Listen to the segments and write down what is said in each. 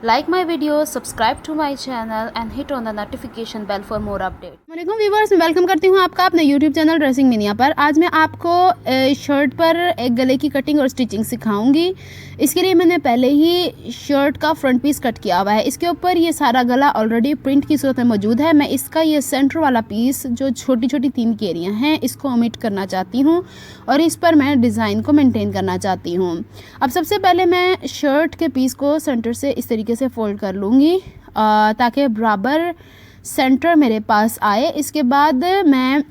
Like my videos, subscribe to my channel and hit on the notification bell for more updates. वालेकुम viewers, मैं welcome करती हूँ आपका अपने यूट्यूब चैनल ड्रेसिंग मिनिया पर। आज मैं आपको शर्ट पर एक गले की कटिंग और स्टिचिंग सिखाऊंगी। इसके लिए मैंने पहले ही शर्ट का फ्रंट पीस कट किया हुआ है। इसके ऊपर ये सारा गला ऑलरेडी प्रिंट की सूरत में मौजूद है। मैं इसका ये सेंटर वाला पीस जो छोटी छोटी 3 केरियाँ हैं इसको ओमिट करना चाहती हूँ और इस पर मैं डिज़ाइन को मेनटेन करना चाहती हूँ। अब सबसे पहले मैं शर्ट के पीस को सेंटर से इस तरीके से फोल्ड कर लूँगी ताकि बराबर सेंटर मेरे पास आए। इसके बाद मैं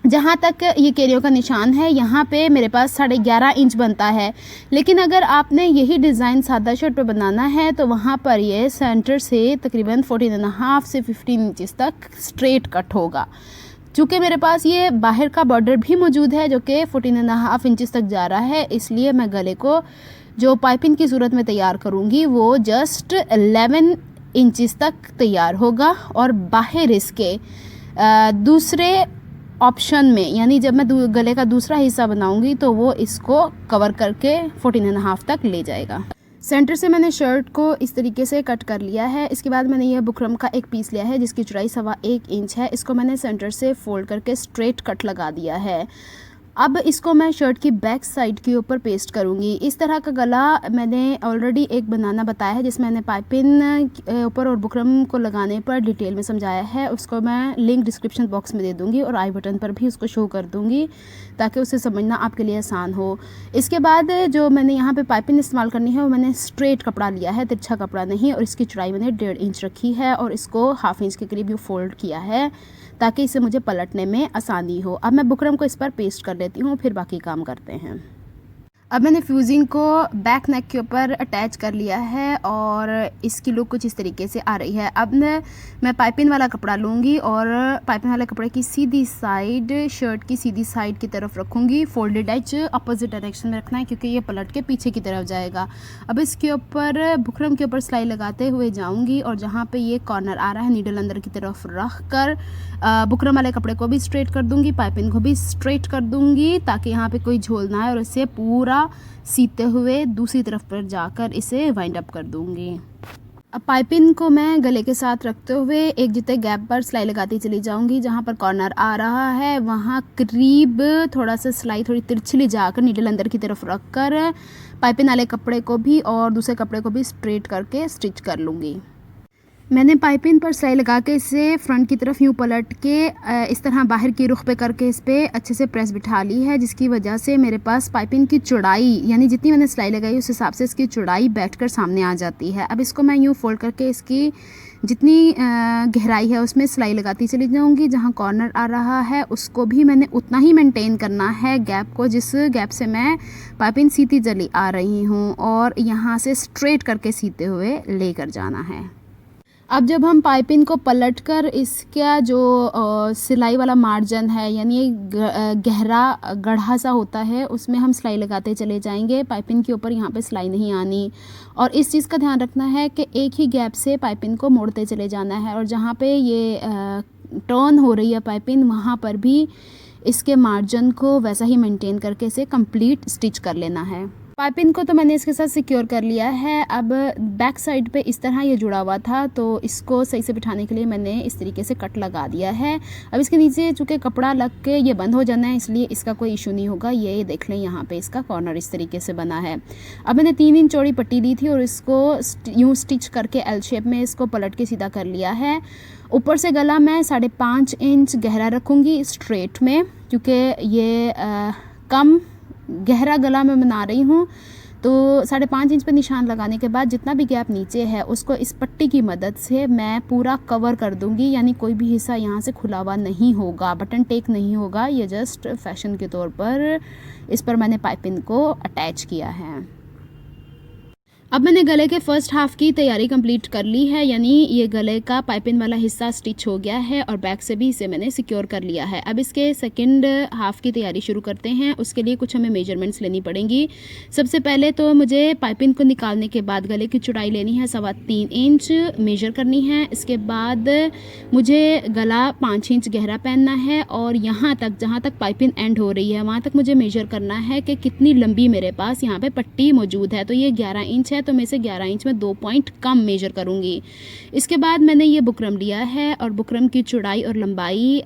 जहाँ तक ये केरियों का निशान है यहाँ पे मेरे पास 11.5 इंच बनता है, लेकिन अगर आपने यही डिज़ाइन सादा शर्ट पे बनाना है तो वहाँ पर ये सेंटर से तकरीबन 14.5 से 15 इंच तक स्ट्रेट कट होगा। चूँकि मेरे पास ये बाहर का बॉर्डर भी मौजूद है जो कि 14.5 इंच तक जा रहा है, इसलिए मैं गले को जो पाइपिंग की सूरत में तैयार करूँगी वो जस्ट 11 इंचिस तक तैयार होगा। और बाहर इसके दूसरे ऑप्शन में यानी जब मैं गले का दूसरा हिस्सा बनाऊंगी तो वो इसको कवर करके 14.5 तक ले जाएगा। सेंटर से मैंने शर्ट को इस तरीके से कट कर लिया है। इसके बाद मैंने यह बुकरम का एक पीस लिया है जिसकी चौड़ाई 1.25 इंच है। इसको मैंने सेंटर से फोल्ड करके स्ट्रेट कट लगा दिया है। अब इसको मैं शर्ट की बैक साइड के ऊपर पेस्ट करूँगी। इस तरह का गला मैंने ऑलरेडी एक बनाना बताया है जिसमें मैंने पाइपिंग ऊपर और बुकरम को लगाने पर डिटेल में समझाया है। उसको मैं लिंक डिस्क्रिप्शन बॉक्स में दे दूँगी और आई बटन पर भी उसको शो कर दूँगी ताकि उसे समझना आपके लिए आसान हो। इसके बाद जो मैंने यहाँ पे पाइपिंग इस्तेमाल करनी है वो मैंने स्ट्रेट कपड़ा लिया है, तिरछा कपड़ा नहीं, और इसकी चौड़ाई मैंने 1.5 इंच रखी है और इसको 1/2 इंच के करीब यूँ फोल्ड किया है ताकि इसे मुझे पलटने में आसानी हो। अब मैं बुकरम को इस पर पेस्ट कर लेती हूँ, फिर बाकी काम करते हैं। अब मैंने फ्यूजिंग को बैक नेक के ऊपर अटैच कर लिया है और इसकी लुक कुछ इस तरीके से आ रही है। अब मैं पाइपिंग वाला कपड़ा लूँगी और पाइपिंग वाले कपड़े की सीधी साइड शर्ट की सीधी साइड की तरफ रखूँगी। फोल्डेड एज अपोजिट डायरेक्शन में रखना है क्योंकि ये पलट के पीछे की तरफ जाएगा। अब इसके ऊपर बुकरम के ऊपर सिलाई लगाते हुए जाऊँगी और जहाँ पे ये कॉर्नर आ रहा है नीडल अंदर की तरफ रख कर बुकरम वाले कपड़े को भी स्ट्रेट कर दूँगी, पाइपिंग को भी स्ट्रेट कर दूँगी ताकि यहाँ पे कोई झोल ना आए और इसे पूरा सीते हुए दूसरी तरफ पर जाकर इसे वाइंड अप कर दूँगी। अब पाइपिंग को मैं गले के साथ रखते हुए एक जितने गैप पर सिलाई लगाती चली जाऊंगी। जहाँ पर कॉर्नर आ रहा है वहाँ करीब थोड़ा सा सिलाई थोड़ी तिरछी जाकर नीडल अंदर की तरफ रख कर पाइपिंग वाले कपड़े को भी और दूसरे कपड़े को भी स्ट्रेट करके स्टिच कर लूँगी। मैंने पाइपिंग पर सिलाई लगा के इसे फ्रंट की तरफ यूँ पलट के इस तरह बाहर की रुख पे करके इस पर अच्छे से प्रेस बिठा ली है, जिसकी वजह से मेरे पास पाइपिंग की चौड़ाई यानी जितनी मैंने सिलाई लगाई उस हिसाब से इसकी चौड़ाई बैठकर सामने आ जाती है। अब इसको मैं यूँ फोल्ड करके इसकी जितनी गहराई है उसमें सिलाई लगाती चली जाऊँगी। जहाँ कॉर्नर आ रहा है उसको भी मैंने उतना ही मेंटेन करना है गैप को जिस गैप से मैं पाइपिंग सीती चली आ रही हूँ और यहाँ से स्ट्रेट करके सीते हुए लेकर जाना है। अब जब हम पाइपिंग को पलटकर इसका जो सिलाई वाला मार्जिन है यानी गहरा गढ़ा सा होता है उसमें हम सिलाई लगाते चले जाएंगे। पाइपिंग के ऊपर यहाँ पे सिलाई नहीं आनी और इस चीज़ का ध्यान रखना है कि एक ही गैप से पाइपिंग को मोड़ते चले जाना है और जहाँ पे ये टर्न हो रही है पाइपिंग वहाँ पर भी इसके मार्जिन को वैसा ही मेंटेन करके इसे कंप्लीट स्टिच कर लेना है। पाइपिंग को तो मैंने इसके साथ सिक्योर कर लिया है। अब बैक साइड पे इस तरह ये जुड़ा हुआ था तो इसको सही से बिठाने के लिए मैंने इस तरीके से कट लगा दिया है। अब इसके नीचे चूँकि कपड़ा लग के ये बंद हो जाना है इसलिए इसका कोई इशू नहीं होगा। ये देख लें यहाँ पे इसका कॉर्नर इस तरीके से बना है। अब मैंने 3 इंच चौड़ी पट्टी दी थी और इसको यूँ स्टिच करके एल शेप में इसको पलट के सीधा कर लिया है। ऊपर से गला मैं 5.5 इंच गहरा रखूँगी स्ट्रेट में क्योंकि ये कम गहरा गला मैं बना रही हूँ। तो 5.5 इंच पर निशान लगाने के बाद जितना भी गैप नीचे है उसको इस पट्टी की मदद से मैं पूरा कवर कर दूँगी, यानी कोई भी हिस्सा यहाँ से खुला हुआ नहीं होगा, बटन टेक नहीं होगा। ये जस्ट फैशन के तौर पर इस पर मैंने पाइपिंग को अटैच किया है। अब मैंने गले के फर्स्ट हाफ़ की तैयारी कंप्लीट कर ली है, यानी ये गले का पाइपिंग वाला हिस्सा स्टिच हो गया है और बैक से भी इसे मैंने सिक्योर कर लिया है। अब इसके सेकंड हाफ़ की तैयारी शुरू करते हैं। उसके लिए कुछ हमें मेजरमेंट्स लेनी पड़ेंगी। सबसे पहले तो मुझे पाइपिंग को निकालने के बाद गले की चौड़ाई लेनी है 3.25 इंच मेजर करनी है। इसके बाद मुझे गला 5 इंच गहरा पहनना है और यहाँ तक जहाँ तक पाइपिंग एंड हो रही है वहाँ तक मुझे मेजर करना है कि कितनी लंबी मेरे पास यहाँ पर पट्टी मौजूद है। तो ये 11 इंच है तो मैं इसे 11 इंच में 2 पॉइंट कम मेजर करूँगी। इसके बाद मैंने ये बुकरम लिया है और बुकरम की चौड़ाई और लंबाई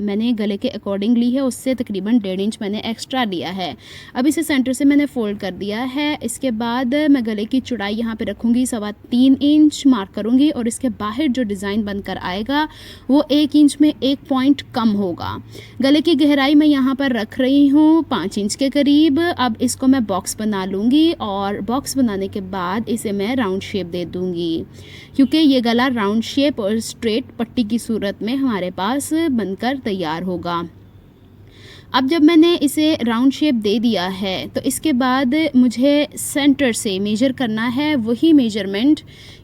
मैंने गले के अकॉर्डिंग ली है, उससे तकरीबन 1.5 इंच मैंने एक्स्ट्रा लिया है। अब इसे सेंटर से मैंने फ़ोल्ड कर दिया है। इसके बाद मैं गले की चौड़ाई यहाँ पे रखूँगी 3.25 इंच मार्क करूँगी और इसके बाहर जो डिज़ाइन बनकर आएगा वो 1 इंच में 1 पॉइंट कम होगा। गले की गहराई मैं यहाँ पर रख रही हूँ 5 इंच के करीब। अब इसको मैं बॉक्स बना लूँगी और बॉक्स बनाने के बाद इसे मैं राउंड शेप दे दूँगी, क्योंकि ये गला राउंड शेप और स्ट्रेट पट्टी की सूरत में हमारे पास बनकर तैयार होगा। अब जब मैंने इसे राउंड शेप दे दिया है तो इसके बाद मुझे सेंटर से मेजर करना है वही मेजरमेंट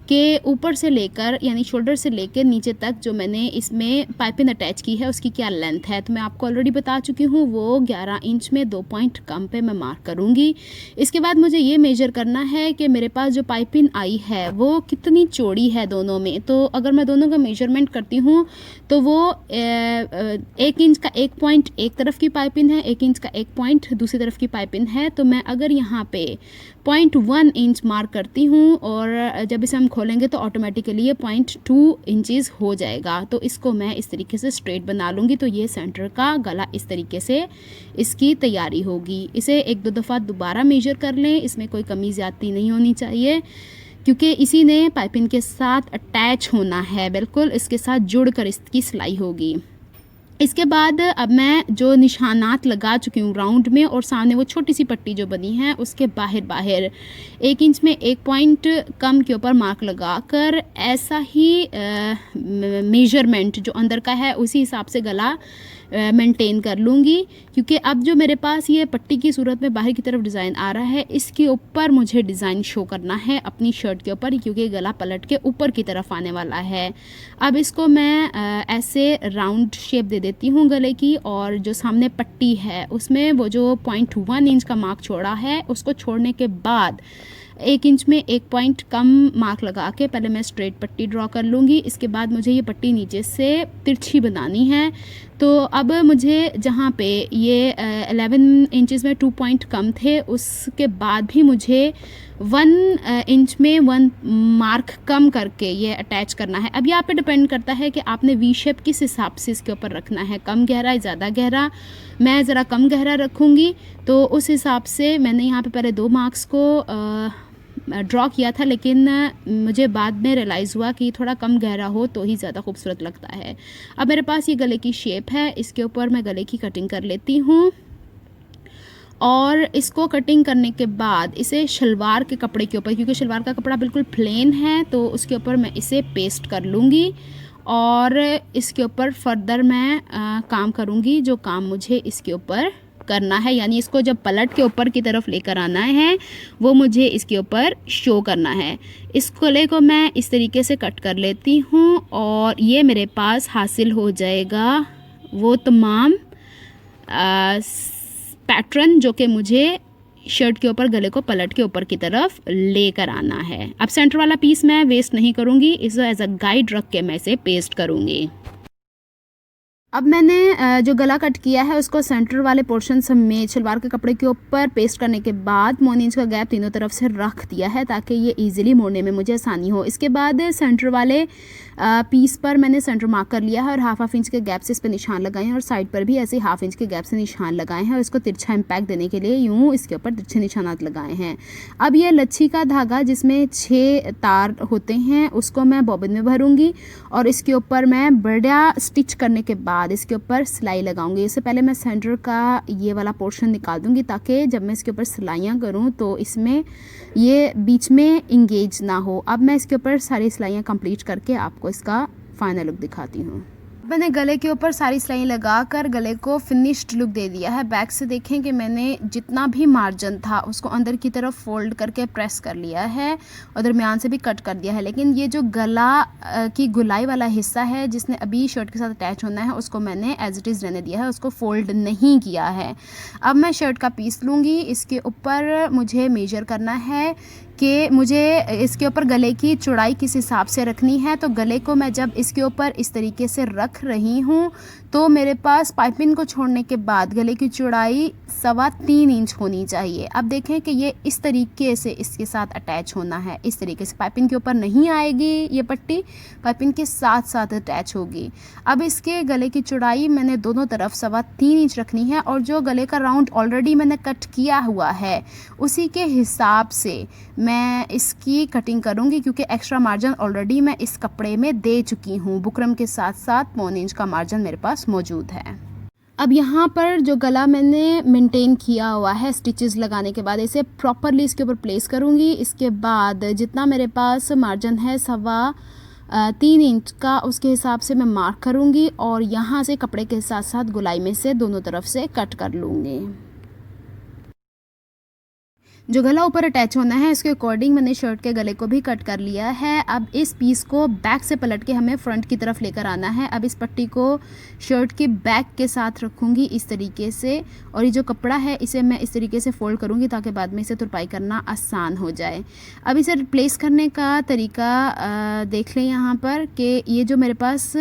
के ऊपर से लेकर यानी शोल्डर से लेकर नीचे तक जो मैंने इसमें पाइपिंग अटैच की है उसकी क्या लेंथ है। तो मैं आपको ऑलरेडी बता चुकी हूँ, वो 11 इंच में 2 पॉइंट कम पे मैं मार्क करूँगी। इसके बाद मुझे ये मेजर करना है कि मेरे पास जो पाइपिंग आई है वो कितनी चौड़ी है दोनों में। तो अगर मैं दोनों का मेजरमेंट करती हूँ तो वो 1 इंच का 1 पॉइंट एक तरफ की पाइपिंग है, 1 इंच का 1 पॉइंट दूसरी तरफ की पाइपिंग है। तो मैं अगर यहाँ पे 0.1 इंच मार्क करती हूँ और जब इसे हम खोलेंगे तो ऑटोमेटिकली ये 0.2 इंचेस हो जाएगा। तो इसको मैं इस तरीके से स्ट्रेट बना लूँगी। तो ये सेंटर का गला इस तरीके से इसकी तैयारी होगी। इसे 1-2 दफ़ा दोबारा मेजर कर लें, इसमें कोई कमी ज़्यादती नहीं होनी चाहिए, क्योंकि इसी ने पाइपिंग के साथ अटैच होना है, बिल्कुल इसके साथ जुड़कर इसकी सिलाई होगी। इसके बाद अब मैं जो निशानात लगा चुकी हूँ राउंड में और सामने वो छोटी सी पट्टी जो बनी है उसके बाहर 1 इंच में 1 पॉइंट कम के ऊपर मार्क लगाकर ऐसा ही मेजरमेंट जो अंदर का है उसी हिसाब से गला मेंटेन कर लूँगी। क्योंकि अब जो मेरे पास ये पट्टी की सूरत में बाहर की तरफ डिज़ाइन आ रहा है, इसके ऊपर मुझे डिज़ाइन शो करना है अपनी शर्ट के ऊपर, क्योंकि गला पलट के ऊपर की तरफ आने वाला है। अब इसको मैं ऐसे राउंड शेप दे देती हूँ गले की, और जो सामने पट्टी है उसमें वो जो 0.1 इंच का मार्क छोड़ा है उसको छोड़ने के बाद 1 इंच में 1 पॉइंट कम मार्क लगा के पहले मैं स्ट्रेट पट्टी ड्रॉ कर लूँगी। इसके बाद मुझे ये पट्टी नीचे से तिरछी बनानी है। तो अब मुझे जहाँ पे ये 11 इंचेस में 2 पॉइंट कम थे उसके बाद भी मुझे 1 इंच में 1 मार्क कम करके ये अटैच करना है। अब यहाँ पे डिपेंड करता है कि आपने वी शेप किस हिसाब से इसके ऊपर रखना है, कम गहरा या ज़्यादा गहरा। मैं ज़रा कम गहरा रखूँगी, तो उस हिसाब से मैंने यहाँ पे पहले 2 मार्क्स को ड्रॉ किया था, लेकिन मुझे बाद में रियलाइज़ हुआ कि थोड़ा कम गहरा हो तो ही ज़्यादा खूबसूरत लगता है। अब मेरे पास ये गले की शेप है, इसके ऊपर मैं गले की कटिंग कर लेती हूँ और इसको कटिंग करने के बाद इसे शलवार के कपड़े के ऊपर, क्योंकि शलवार का कपड़ा बिल्कुल प्लेन है, तो उसके ऊपर मैं इसे पेस्ट कर लूँगी और इसके ऊपर फर्दर मैं काम करूँगी जो काम मुझे इसके ऊपर करना है। यानी इसको जब पलट के ऊपर की तरफ लेकर आना है वो मुझे इसके ऊपर शो करना है। इस गले को मैं इस तरीके से कट कर लेती हूँ और ये मेरे पास हासिल हो जाएगा वो तमाम पैटर्न जो कि मुझे शर्ट के ऊपर गले को पलट के ऊपर की तरफ लेकर आना है। अब सेंटर वाला पीस मैं वेस्ट नहीं करूँगी, इसे एज अ गाइड रख के मैं इसे पेस्ट करूँगी। अब मैंने जो गला कट किया है उसको सेंटर वाले पोर्शन समेत शलवार के कपड़े के ऊपर पेस्ट करने के बाद 1 इंच का गैप तीनों तरफ से रख दिया है ताकि ये इजीली मोड़ने में मुझे आसानी हो। इसके बाद सेंटर वाले पीस पर मैंने सेंटर मार्क कर लिया है और हाफ इंच के गैप से इस पर निशान लगाए हैं और साइड पर भी ऐसे हाफ इंच के गैप से निशान लगाए हैं और इसको तिरछा इम्पैक्ट देने के लिए यूँ इसके ऊपर तिरछे निशानात लगाए हैं। अब ये लच्छी का धागा जिसमें 6 तार होते हैं उसको मैं बॉबिन में भरूँगी और इसके ऊपर मैं बड़ा स्टिच करने के बाद इसके ऊपर सिलाई लगाऊंगी। इससे पहले मैं सेंटर का ये वाला पोर्शन निकाल दूंगी ताकि जब मैं इसके ऊपर सिलाइयाँ करूँ तो इसमें ये बीच में इंगेज ना हो। अब मैं इसके ऊपर सारी सिलाइयाँ कंप्लीट करके आपको इसका फाइनल लुक दिखाती हूँ। मैंने गले के ऊपर सारी सिलाइयाँ लगाकर गले को फिनिश्ड लुक दे दिया है। बैक से देखें कि मैंने जितना भी मार्जिन था उसको अंदर की तरफ फोल्ड करके प्रेस कर लिया है और दरमियान से भी कट कर दिया है, लेकिन ये जो गला की गुलाई वाला हिस्सा है जिसने अभी शर्ट के साथ अटैच होना है उसको मैंने एज इट इज़ रहने दिया है, उसको फोल्ड नहीं किया है। अब मैं शर्ट का पीस लूँगी, इसके ऊपर मुझे मेजर करना है कि मुझे इसके ऊपर गले की चौड़ाई किस हिसाब से रखनी है। तो गले को मैं जब इसके ऊपर इस तरीके से रख रही हूँ तो मेरे पास पाइपिंग को छोड़ने के बाद गले की चौड़ाई 3.25 इंच होनी चाहिए। अब देखें कि ये इस तरीके से इसके साथ अटैच होना है, इस तरीके से पाइपिंग के ऊपर नहीं आएगी, ये पट्टी पाइपिंग के साथ साथ अटैच होगी। अब इसके गले की चौड़ाई मैंने दोनों तरफ 3.25 इंच रखनी है और जो गले का राउंड ऑलरेडी मैंने कट किया हुआ है उसी के हिसाब से मैं इसकी कटिंग करूँगी, क्योंकि एक्स्ट्रा मार्जिन ऑलरेडी मैं इस कपड़े में दे चुकी हूँ। बुकरम के साथ साथ 1.25 इंच का मार्जिन मेरे पास मौजूद है। अब यहाँ पर जो गला मैंने मेंटेन किया हुआ है स्टिचेस लगाने के बाद, इसे प्रॉपरली इसके ऊपर प्लेस करूँगी। इसके बाद जितना मेरे पास मार्जिन है 3.25 इंच का, उसके हिसाब से मैं मार्क करूँगी और यहाँ से कपड़े के साथ साथ गोलाई में से दोनों तरफ से कट कर लूँगी। जो गला ऊपर अटैच होना है इसके अकॉर्डिंग मैंने शर्ट के गले को भी कट कर लिया है। अब इस पीस को बैक से पलट के हमें फ्रंट की तरफ लेकर आना है। अब इस पट्टी को शर्ट के बैक के साथ रखूँगी इस तरीके से, और ये जो कपड़ा है इसे मैं इस तरीके से फोल्ड करूँगी ताकि बाद में इसे तुरपाई करना आसान हो जाए। अब इसे रिप्लेस करने का तरीका देख लें यहाँ पर कि ये जो मेरे पास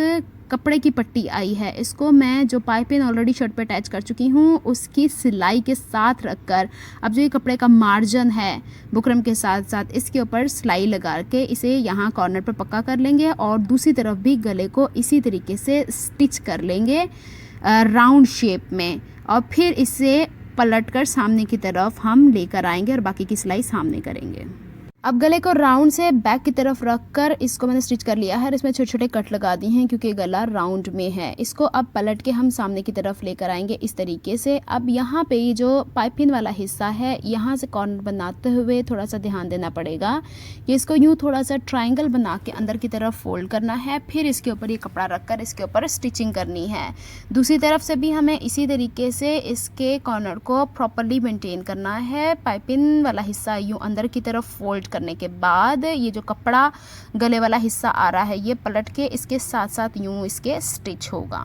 कपड़े की पट्टी आई है इसको मैं जो पाइपिंग ऑलरेडी शर्ट पे अटैच कर चुकी हूँ उसकी सिलाई के साथ रखकर, अब जो ये कपड़े का मार्जिन है बुकरम के साथ साथ इसके ऊपर सिलाई लगा के इसे यहाँ कॉर्नर पर पक्का कर लेंगे और दूसरी तरफ भी गले को इसी तरीके से स्टिच कर लेंगे राउंड शेप में, और फिर इसे पलट कर सामने की तरफ हम लेकर आएंगे और बाकी की सिलाई सामने करेंगे। अब गले को राउंड से बैक की तरफ रखकर इसको मैंने स्टिच कर लिया है। इसमें छोटे छोटे कट लगा दिए हैं क्योंकि गला राउंड में है। इसको अब पलट के हम सामने की तरफ लेकर आएंगे इस तरीके से। अब यहाँ पे ये जो पाइपिंग वाला हिस्सा है यहाँ से कॉर्नर बनाते हुए थोड़ा सा ध्यान देना पड़ेगा कि इसको यूँ थोड़ा सा ट्राइंगल बना के अंदर की तरफ फोल्ड करना है, फिर इसके ऊपर ये कपड़ा रख कर इसके ऊपर स्टिचिंग करनी है। दूसरी तरफ से भी हमें इसी तरीके से इसके कॉर्नर को प्रॉपरली मेंटेन करना है। पाइपिंग वाला हिस्सा यूँ अंदर की तरफ फोल्ड करने के बाद ये जो कपड़ा गले वाला हिस्सा आ रहा है ये पलट के इसके साथ साथ यूं इसके स्टिच होगा।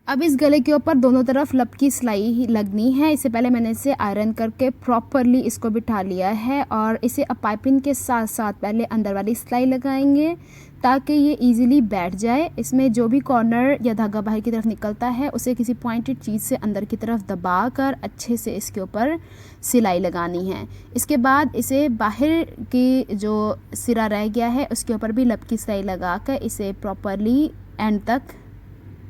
अब इस गले के ऊपर दोनों तरफ लब की सिलाई लगनी है। इससे पहले मैंने इसे आयरन करके प्रॉपरली इसको बिठा लिया है और इसे अब पाइपिंग के साथ साथ पहले अंदर वाली सिलाई लगाएंगे ताकि ये इजीली बैठ जाए। इसमें जो भी कॉर्नर या धागा बाहर की तरफ निकलता है उसे किसी पॉइंटेड चीज़ से अंदर की तरफ दबा कर अच्छे से इसके ऊपर सिलाई लगानी है। इसके बाद इसे बाहर की जो सिरा रह गया है उसके ऊपर भी लब की सिलाई लगा कर इसे प्रॉपरली एंड तक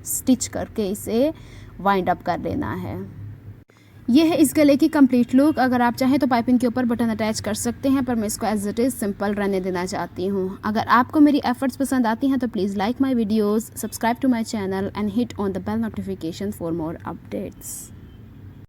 स्टिच करके इसे वाइंड अप कर लेना है। यह है इस गले की कंप्लीट लुक। अगर आप चाहें तो पाइपिंग के ऊपर बटन अटैच कर सकते हैं, पर मैं इसको एज इट इज़ सिंपल रहने देना चाहती हूँ। अगर आपको मेरी एफर्ट्स पसंद आती हैं तो please like my videos, subscribe to my channel and hit on the bell notification for more updates.